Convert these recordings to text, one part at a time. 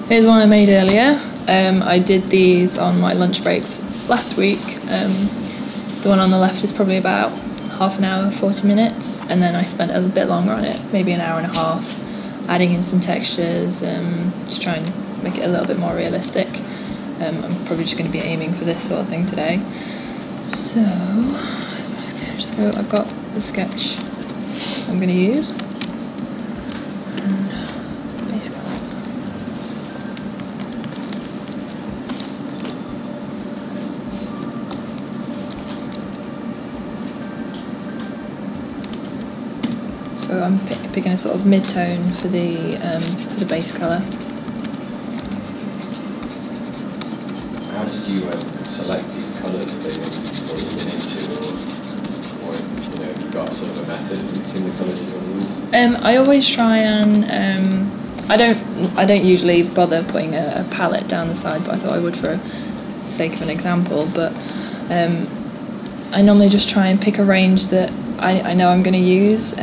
Here's one I made earlier. I did these on my lunch breaks last week. The one on the left is probably about half an hour, 40 minutes, and then I spent a bit longer on it, maybe an hour and a half, adding in some textures, to try and make it a little bit more realistic. I'm probably just going to be aiming for this sort of thing today. So, where's my sketch? So I've got the sketch I'm going to use. And base colours. So I'm picking a sort of mid-tone for the base colour. How did you select these colours? Are they ones you've already been into, or you got sort of a method in the colours you want to use? I always try and I don't usually bother putting a palette down the side, but I thought I would for the sake of an example. But I normally just try and pick a range that I know I'm going to use.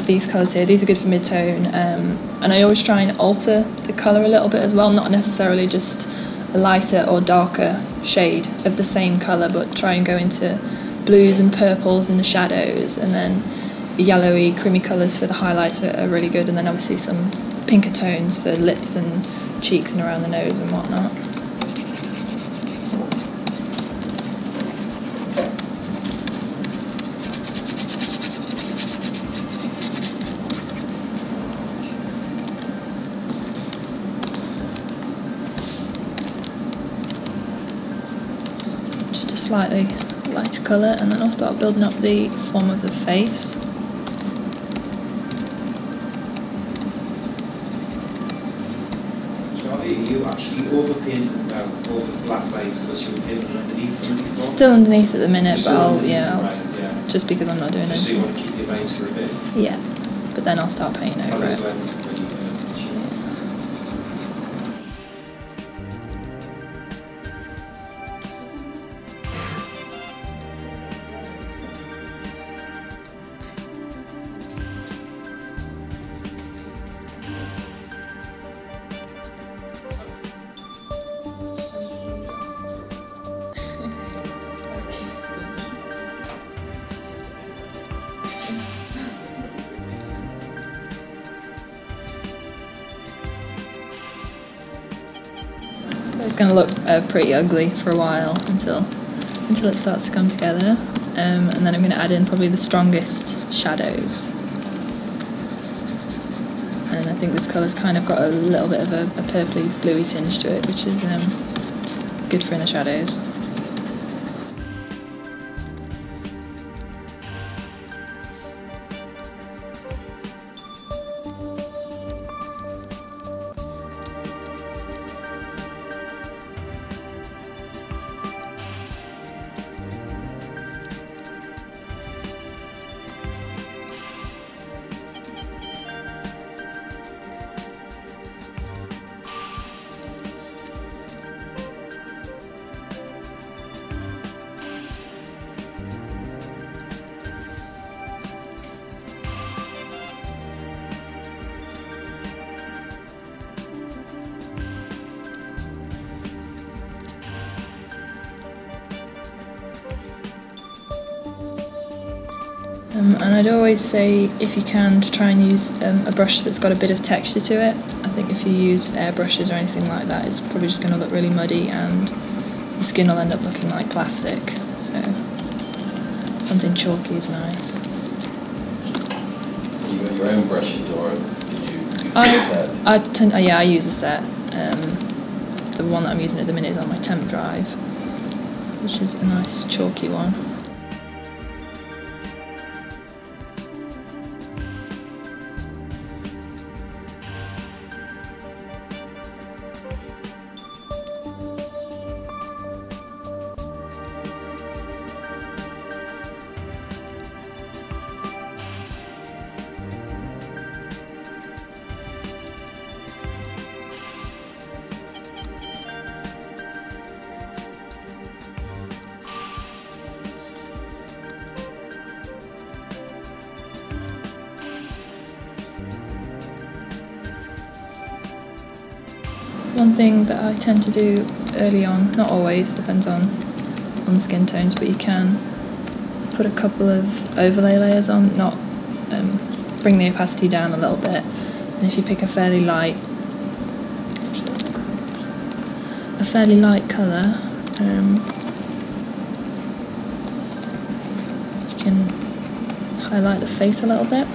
These colours here, these are good for mid-tone, and I always try and alter the colour a little bit as well, not necessarily just a lighter or darker shade of the same colour, but try and go into blues and purples in the shadows, and then yellowy, creamy colours for the highlights are really good, and then obviously some pinker tones for lips and cheeks and around the nose and whatnot. Just a slightly lighter colour, and then I'll start building up the form of the face. Charlie, you actually overpainted now over black lines because you were painting underneath. Still underneath at the minute, but I'll, right, yeah. Just because I'm not doing Just it. so you want to keep your lines for a bit. Yeah, but then I'll start painting over Colours it. when you It's going to look pretty ugly for a while until it starts to come together, and then I'm going to add in probably the strongest shadows. And I think this colour's kind of got a little bit of a purpley bluey tinge to it, which is good for in the shadows. And I'd always say, if you can, to try and use a brush that's got a bit of texture to it. I think if you use airbrushes or anything like that, it's probably just going to look really muddy and the skin will end up looking like plastic. So something chalky is nice. You got your own brushes, or do you use a set? I use a set. The one that I'm using at the minute is on my temp drive, which is a nice chalky one. One thing that I tend to do early on, not always, depends on the skin tones, but you can put a couple of overlay layers on, not bring the opacity down a little bit. And if you pick a fairly light colour, you can highlight the face a little bit.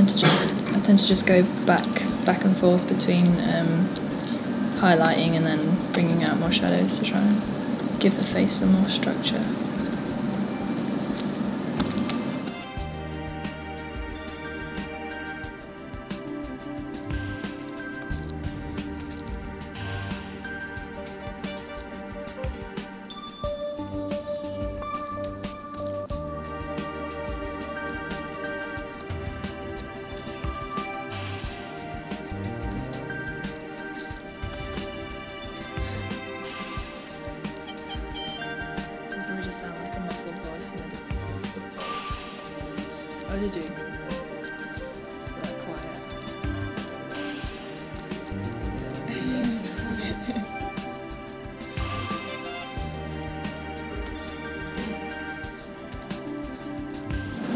I tend to just go back and forth between highlighting and then bringing out more shadows to try and give the face some more structure. Oh, did you? That quiet.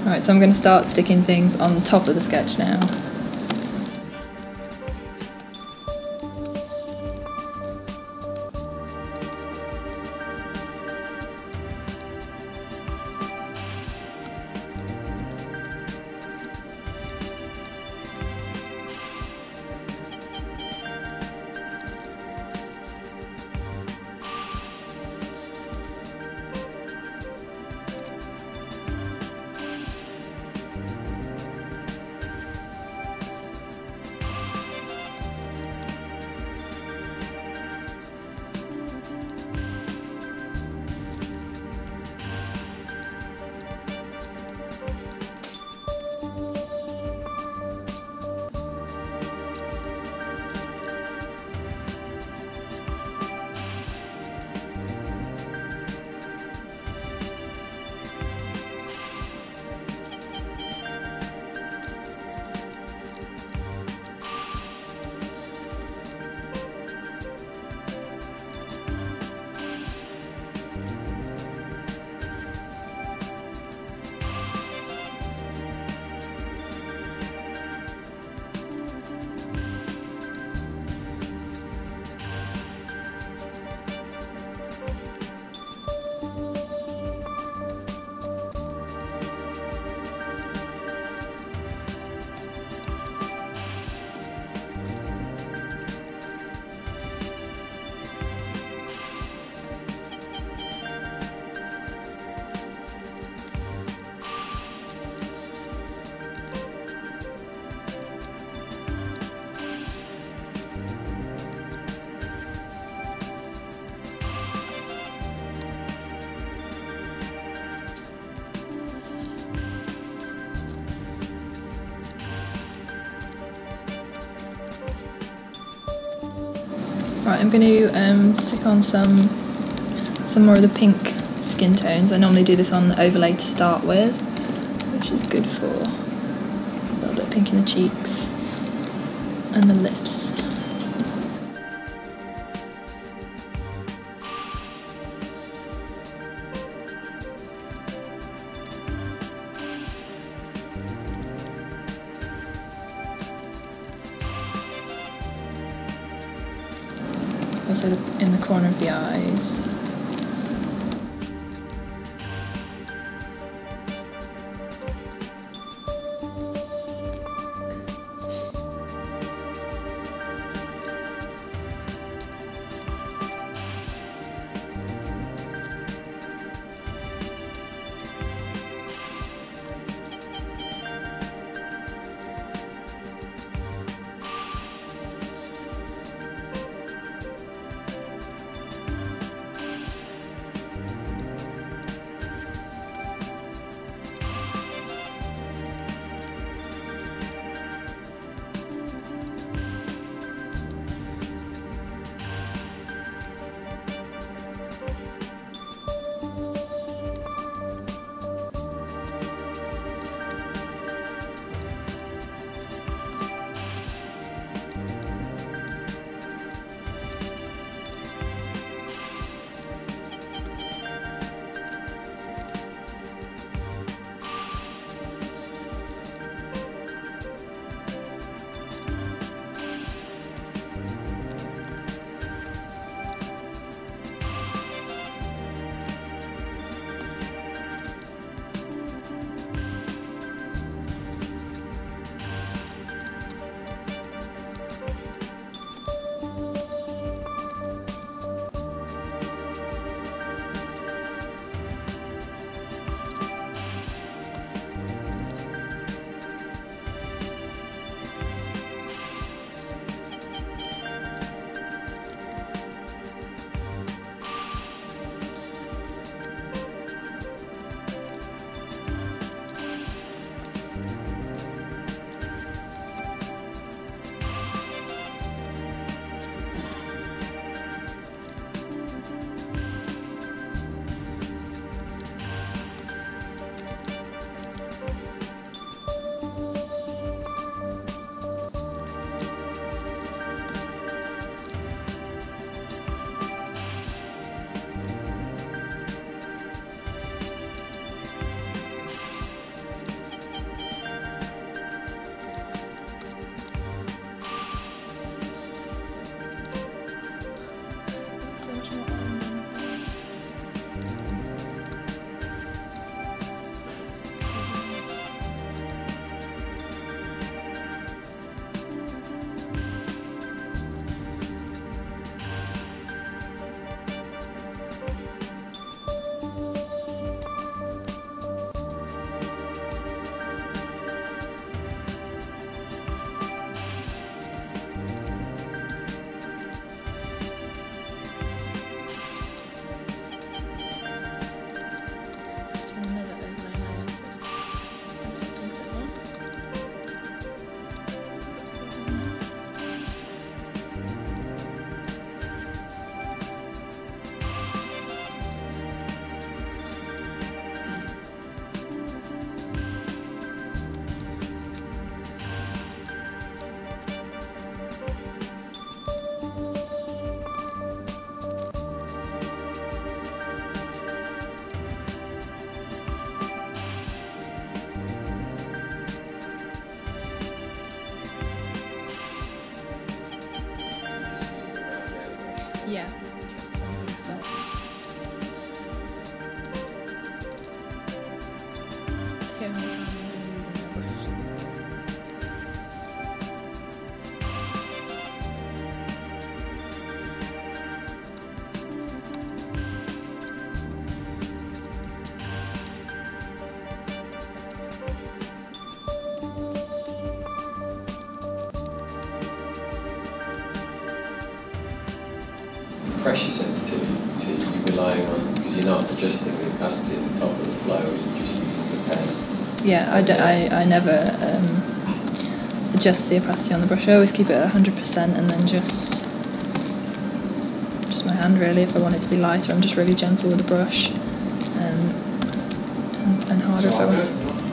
Alright, so I'm going to start sticking things on top of the sketch now. Right, I'm going to stick on some more of the pink skin tones. I normally do this on the overlay to start with, which is good for a little bit of pink in the cheeks and the lips. Also in the corner of the eyes. Yeah, just some of the stuff. The only time I'm really using a brush. Pressure sensitivity you're relying on, because you're not adjusting the opacity at the top of the flow, you're just using the pen. Yeah, I never adjust the opacity on the brush. I always keep it at 100% and then just my hand really. If I want it to be lighter, I'm just really gentle with the brush, and harder if I want.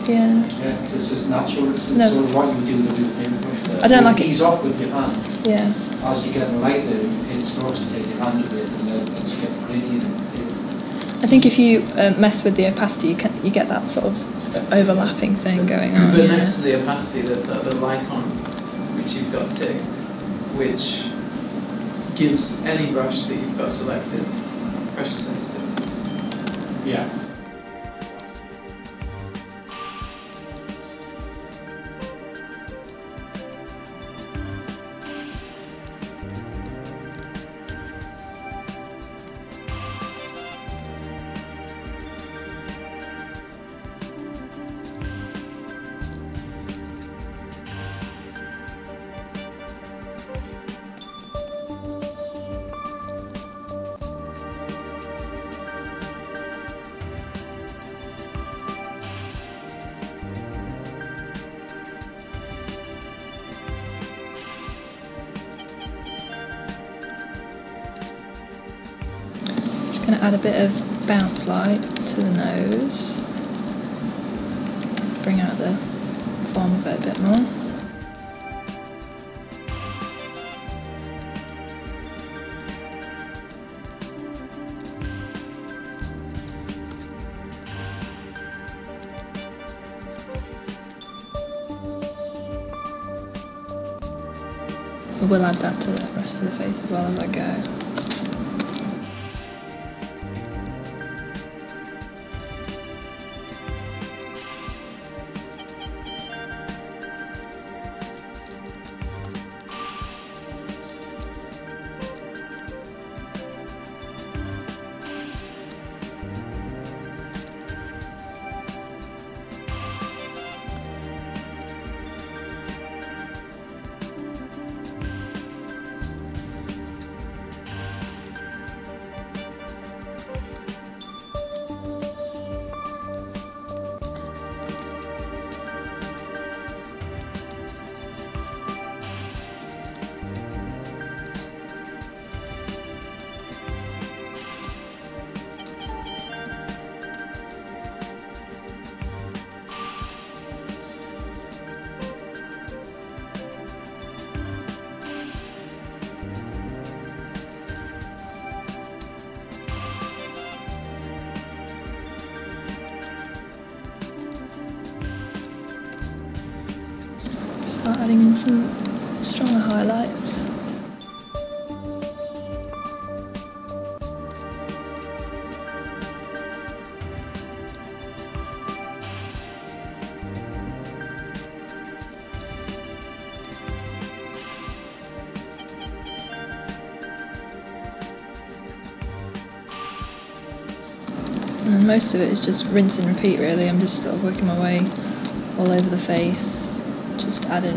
Yeah. Yeah, it's just natural. It's No. sort of what you would do with a paintbrush. I don't like it. Ease off with your hand. Yeah. As you get lighter, you paint strokes and take your hand a bit, and then as you get gradient. I think if you mess with the opacity, you get that sort of overlapping thing going on. But Yeah. next to the opacity, there's that little icon which you've got ticked, which gives any brush that you've got selected pressure sensitivity. Yeah. Going to add a bit of bounce light to the nose, bring out the form of it a bit more. We'll add that to the rest of the face as well as I go. Start adding in some stronger highlights. And then most of it is just rinse and repeat really. I'm just sort of working my way all over the face, just adding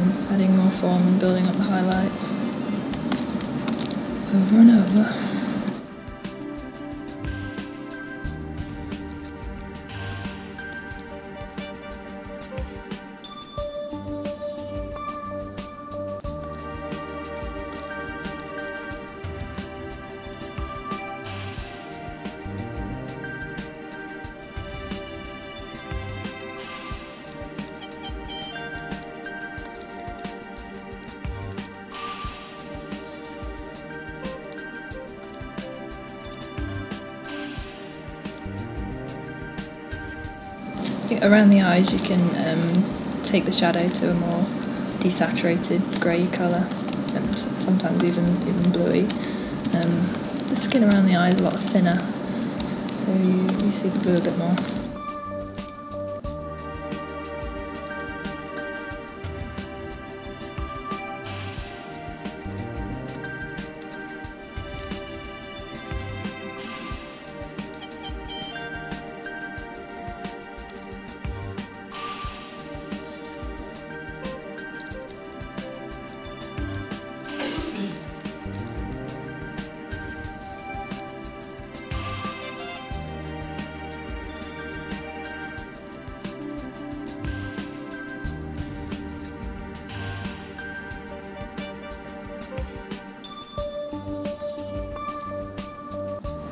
more form and building up the highlights over and over. I think around the eyes you can take the shadow to a more desaturated grey colour, and sometimes even bluey. the skin around the eye is a lot thinner, so you see the blue a bit more.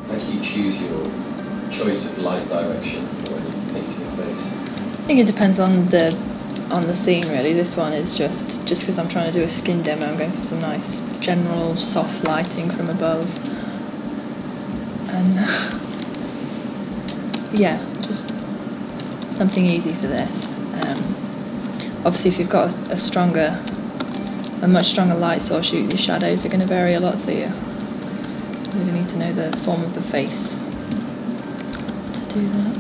How do you choose your choice of light direction for when you're painting a face? I think it depends on the scene really. This one is just because I'm trying to do a skin demo, I'm going for some nice general soft lighting from above. And yeah, just something easy for this. Obviously if you've got a much stronger light source, your shadows are going to vary a lot, so you really need to know the form of the face to do that.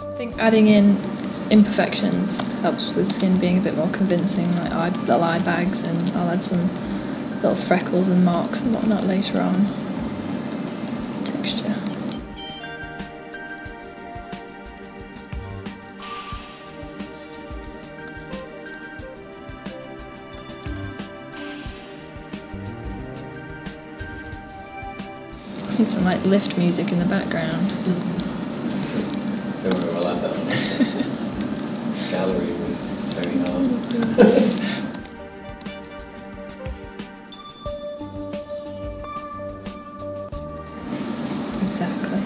I think adding in imperfections helps with skin being a bit more convincing, like little eye bags, and I'll add some little freckles and marks and whatnot later on. Texture. Need some like lift music in the background. So we'll add that on gallery with Tony Hart. Exactly.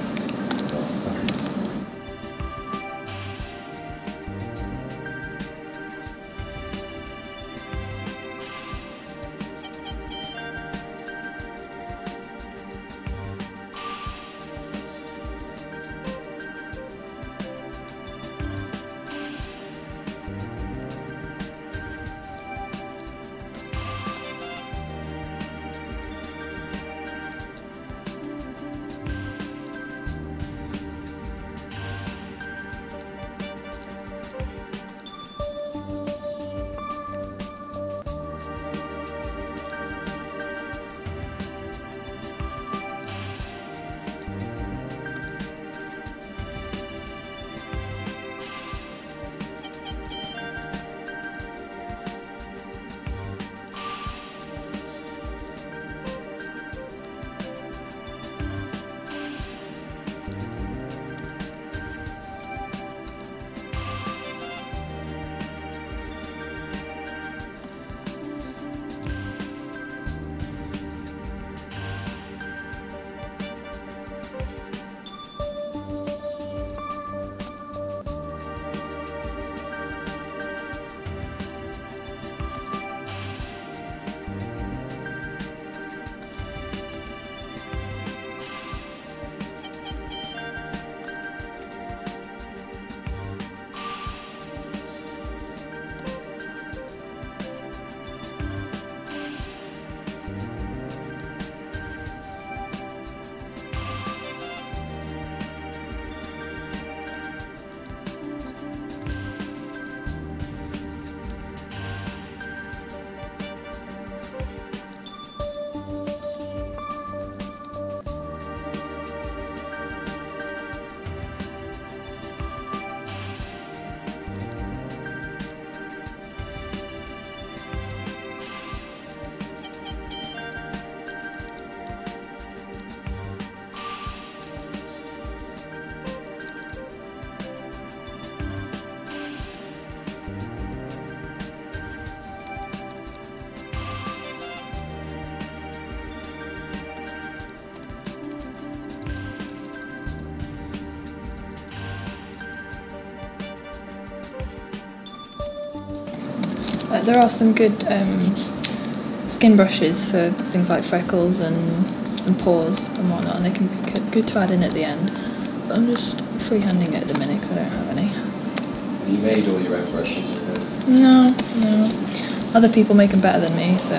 like there are some good skin brushes for things like freckles and pores and whatnot, and they can be good to add in at the end. But I'm just freehanding it at the minute because I don't have any. Have you made all your own brushes? No. Other people make them better than me, so.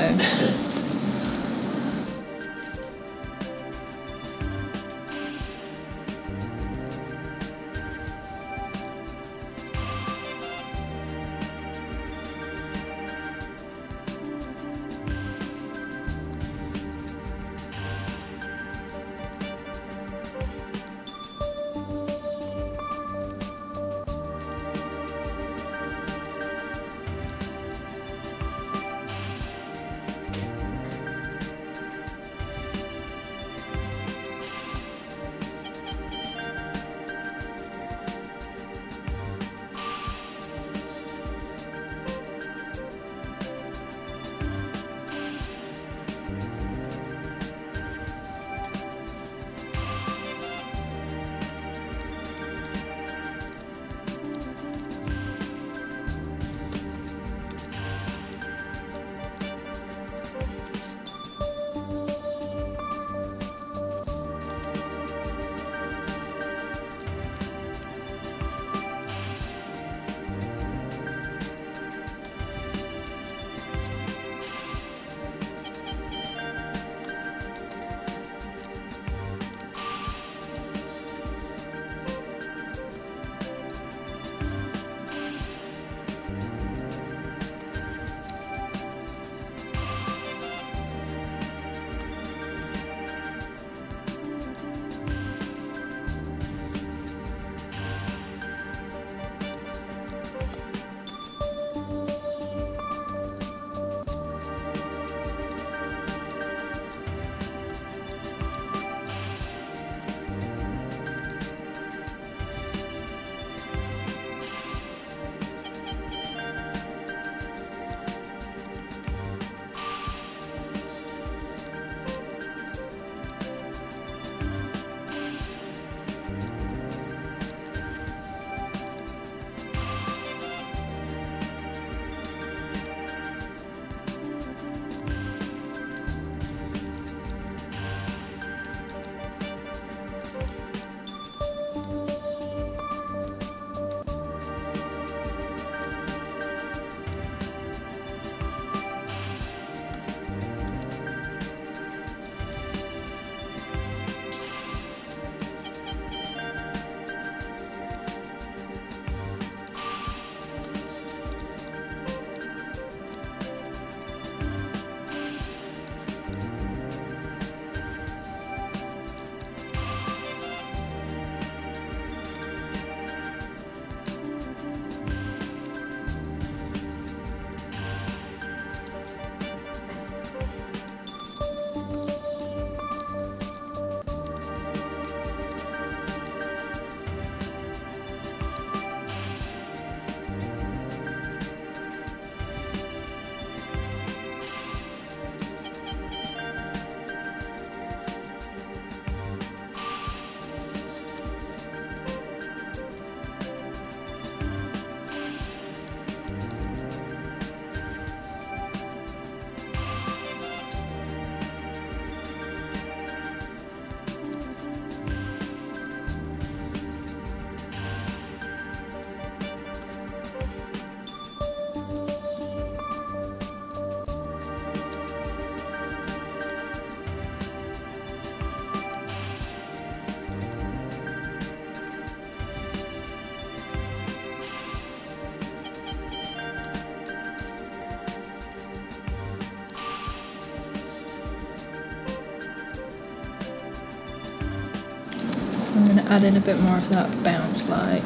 I'm going to add in a bit more of that bounce light.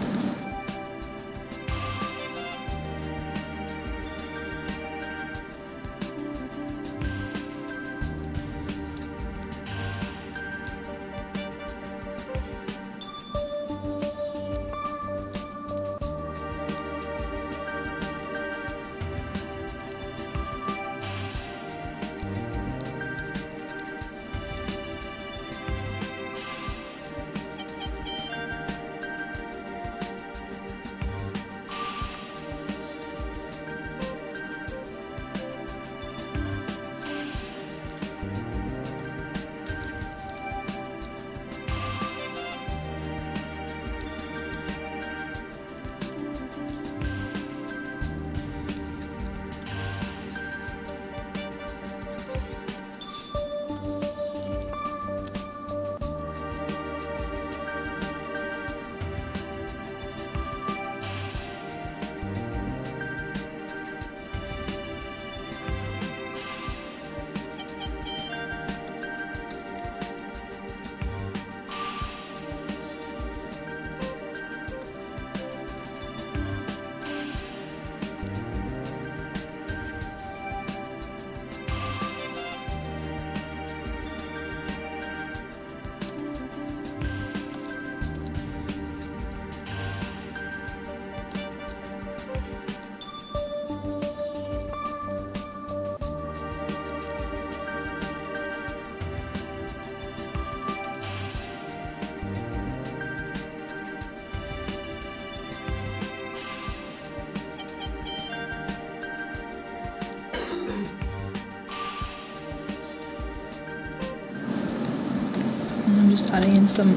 just adding in some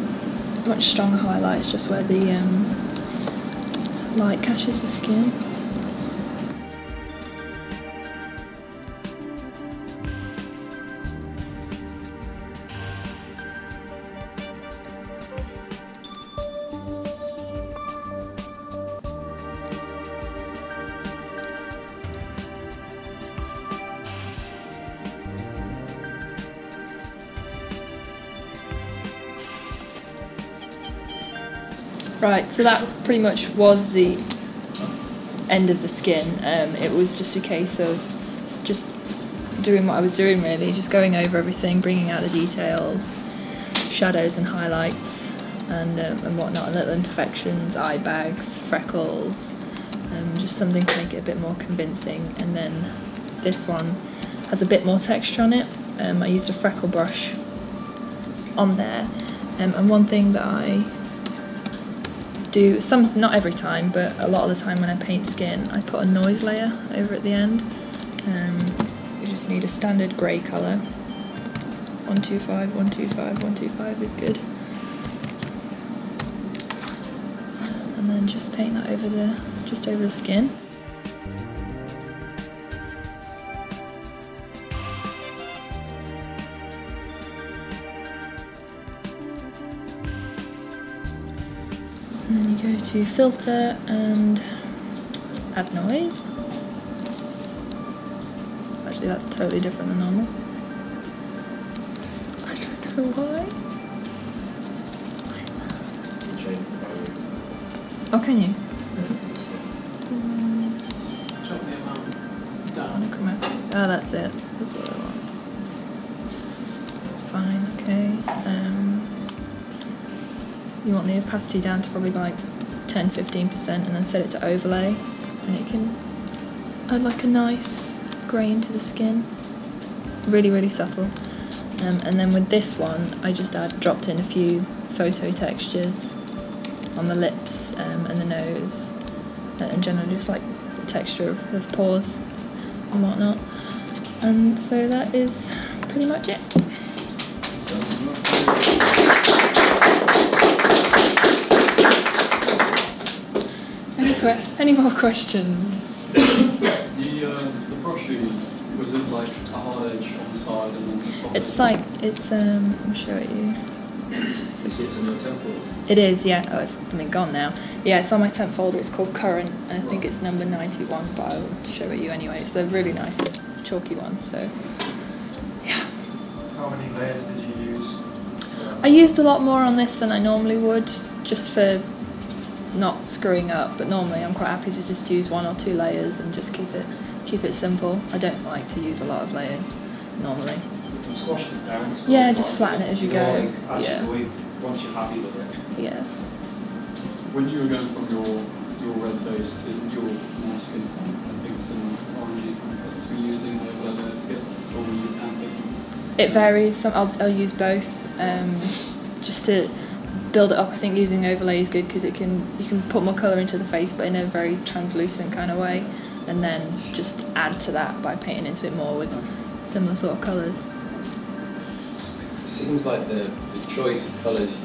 much stronger highlights just where the light catches the skin. Right, so that pretty much was the end of the skin. It was just a case of just doing what I was doing really, just going over everything, bringing out the details, shadows and highlights and whatnot, and little imperfections, eye bags, freckles, just something to make it a bit more convincing. And then this one has a bit more texture on it. I used a freckle brush on there, and one thing that I do, not every time, but a lot of the time when I paint skin, I put a noise layer over at the end. You just need a standard grey colour. 125, 125, 125 is good. And then just paint that over just over the skin. And then you go to filter and add noise. Actually, that's totally different than normal. I don't know why. Change the values. Oh, can you? Drop the amount down. Monochromatic. Oh, that's it. That's what I want. That's fine. Okay. You want the opacity down to probably like 10-15% and then set it to overlay, and it can add like a nice grain to the skin. Really, really subtle. And then with this one, I just dropped in a few photo textures on the lips and the nose, and generally just like the texture of pores and whatnot. And so that is pretty much it. Any more questions? The brush you used, was it like a hard edge on the side and then the soft? It's like, I'll show it you. Is it in your temple? It is, yeah. Oh, it's gone now. Yeah, it's on my temp folder. It's called Current, and I think it's number 91, but I'll show it you anyway. It's a really nice chalky one, so yeah. How many layers did you use? I used a lot more on this than I normally would, just for not screwing up, but normally I'm quite happy to just use 1 or 2 layers and just keep it simple. I don't like to use a lot of layers normally. You can squash it down. Yeah, just flatten it as you go. As Yeah. you go in, once you're happy with it. Yeah. When you were going from your red base to your more skin tone, I think some orangey complex, were you using the overlay to get, or were you hand-picking? It varies. I'll use both, just to build it up. I think using overlay is good because you can put more colour into the face, but in a very translucent kind of way, and then just add to that by painting into it more with similar sort of colours. It seems like the choice of colours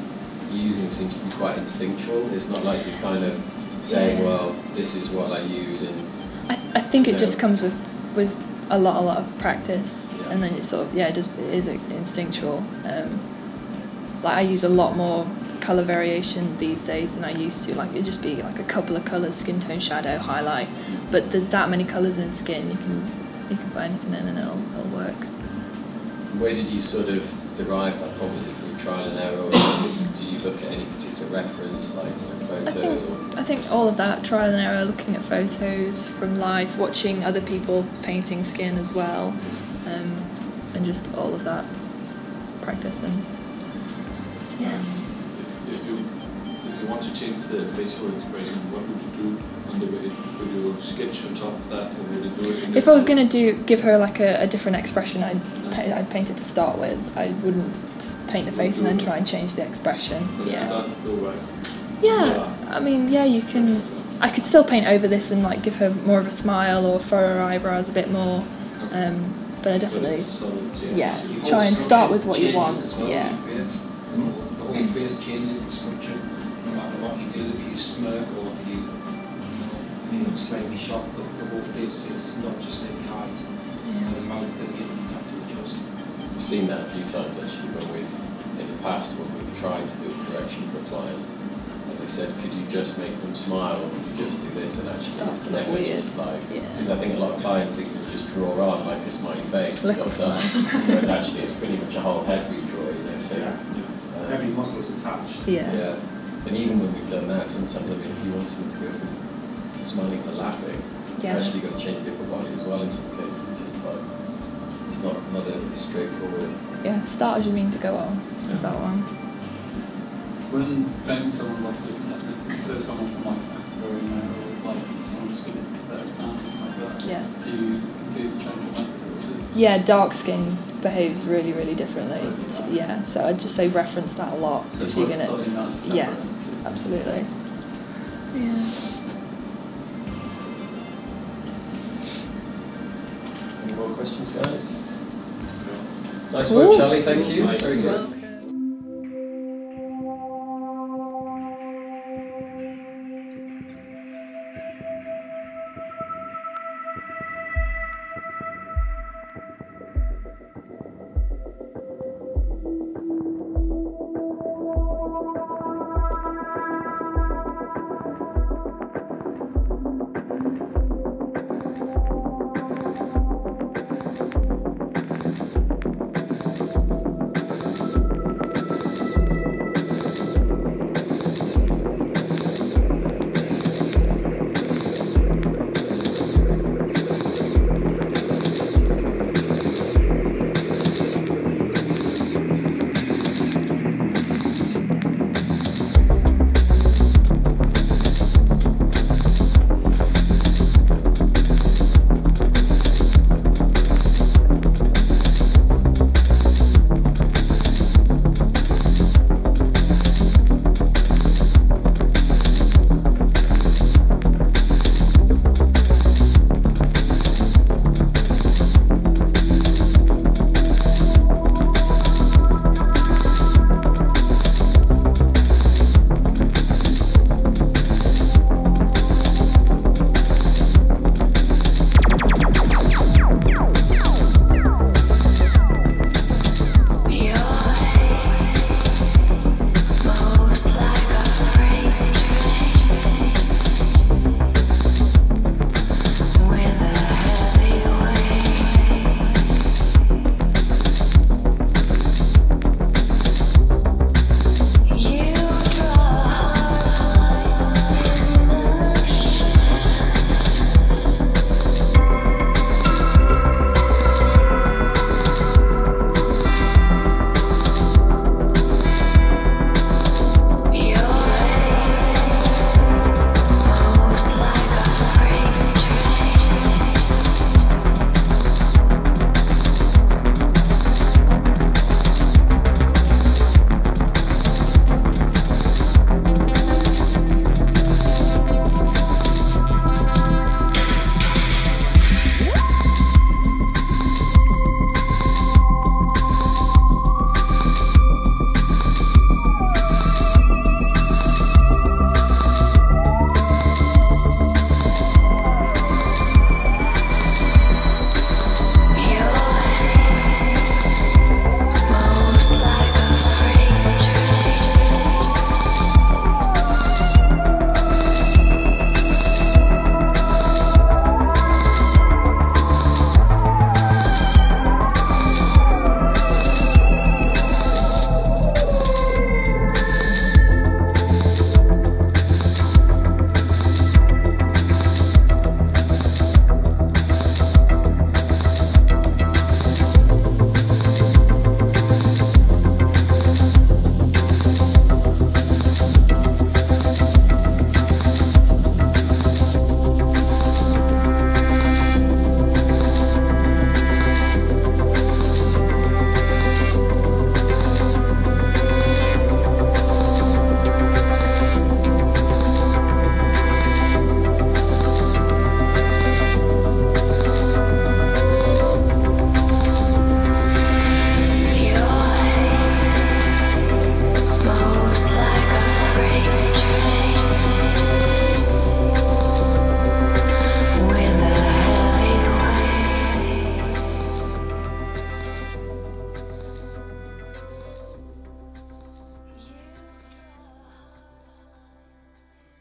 you're using seems to be quite instinctual. It's not like you're kind of saying, Yeah. well, this is what I use, and I think it just comes with a lot of practice, Yeah. and then it's sort of, it is instinctual. Like I use a lot more colour variation these days than I used to. Like it'd just be like a couple of colours, skin tone, shadow, highlight. But there's that many colours in skin, you can put anything in and it'll work. where did you sort of derive that from? Was it through trial and error, or did you look at any particular reference, like photos? I think all of that, trial and error, looking at photos from life, watching other people painting skin as well, and just all of that practice and yeah. If you want to change the facial expression, what would you do under it? Would you sketch on top of that, or would you do it in If I was going to give her like a different expression, I'd paint it to start with. I wouldn't paint the face and then try and change the expression. But if it doesn't go right. Yeah, I mean, yeah, you can. I could still paint over this and like give her more of a smile or furrow her eyebrows a bit more. But I definitely, But it's solid, yeah, You try and also start with what you changes want. as well, Yeah. yes. face changes its structure no matter what you do. If you smirk or if you look slightly shocked, the whole face changes, not just in the eyes and the mouth that you have to adjust. I've seen that a few times actually when in the past when we've tried to do a correction for a client and they've said, could you just make them smile or could you just do this, and actually it's never just like, because I think a lot of clients think we'll just draw on like a smiley face and job done, whereas actually it's pretty much a whole head we draw, you know, so every muscle's attached. Yeah. And even when we've done that, sometimes I mean if you want someone to go from smiling to laughing, you've actually got to change the upper body as well in some cases. It's like it's not a straightforward. Yeah, starters you mean to go on with that one. When paying someone like so someone from like Korea or like someone just with a better tan like that, do you completely change your method? Yeah, dark skin behaves really, really differently. Totally. Yeah, so I'd just say reference that a lot. So if you're gonna, studying that as a yeah, separate absolutely. Yeah. Any more questions, guys? Nice work, Charlie. Thank you. Very good.